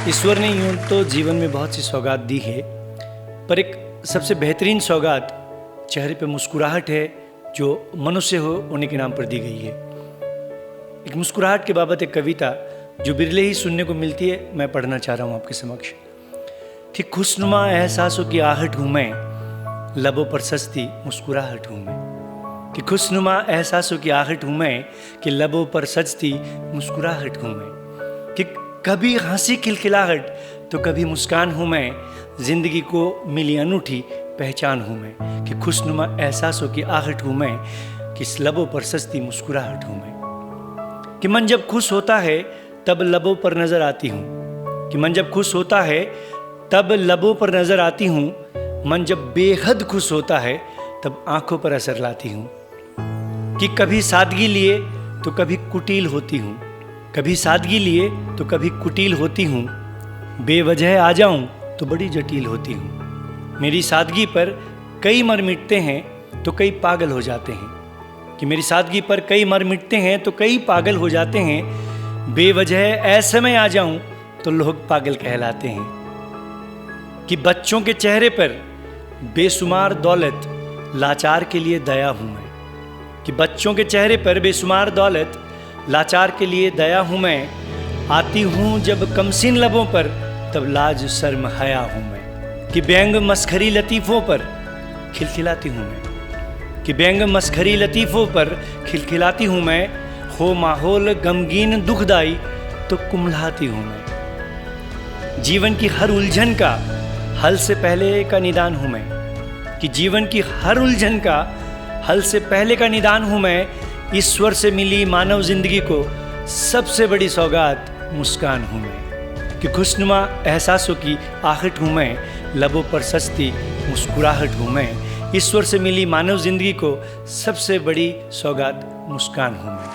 ईश्वर ने यूं तो जीवन में बहुत सी सौगात दी है, पर एक सबसे बेहतरीन सौगात चेहरे पे मुस्कुराहट है जो मनुष्य होने के नाम पर दी गई है। एक मुस्कुराहट के बाबत एक कविता जो बिरले ही सुनने को मिलती है, मैं पढ़ना चाह रहा हूँ आपके समक्ष। कि खुशनुमा एहसासों की आहट हूँ मैं, लबों पर सजती मुस्कुराहट हूँ मैं। कि खुशनुमा एहसासों की आहट हूँ मैं, कि लबों पर सजती मुस्कुराहट हूँ मैं। कि कभी हंसी खिलखिलाहट तो कभी मुस्कान हूँ मैं, जिंदगी को मिली अनूठी पहचान हूँ मैं। कि खुशनुमा एहसासों की आहट हूँ मैं, कि लबों पर सजती मुस्कुराहट हूँ मैं। कि मन जब खुश होता है तब लबों पर नजर आती हूँ। कि मन जब खुश होता है तब लबों पर नजर आती हूँ। मन जब बेहद खुश होता है तब आंखों पर असर लाती हूँ। कि कभी सादगी लिए तो कभी कुटिल होती हूँ, कभी सादगी लिए तो कभी कुटिल होती हूँ। बेवजह आ जाऊं तो बड़ी जटिल होती हूँ। मेरी सादगी पर कई मर मिटते हैं तो कई पागल हो जाते हैं। कि मेरी सादगी पर कई मर मिटते हैं तो कई पागल हो जाते हैं। बेवजह ऐसे में आ जाऊं तो लोग पागल कहलाते हैं। कि बच्चों के चेहरे पर बेशुमार दौलत, लाचार के लिए दया हूं मैं। कि बच्चों के चेहरे पर बेशुमार दौलत, लाचार के लिए दया हूं मैं। आती हूं जब कमसीन लबों पर तब लाज शर्म हया हूं मैं। कि व्यंग मस्खरी लतीफ़ों पर खिलखिलाती हूं मैं। कि व्यंग मस्खरी लतीफ़ों पर खिलखिलाती हूं मैं। हो माहौल गमगीन दुखदाई तो कुम्हलाती हूं मैं। जीवन की हर उलझन का हल से पहले का निदान हूं मैं। कि जीवन की हर उलझन का हल से पहले का निदान हूं मैं। ईश्वर से मिली मानव जिंदगी को सबसे बड़ी सौगात मुस्कान हूं मैं। कि खुशनुमा एहसासों की आहट हूं मैं, लबों पर सजती मुस्कुराहट हूं मैं। ईश्वर से मिली मानव जिंदगी को सबसे बड़ी सौगात मुस्कान हूं मैं।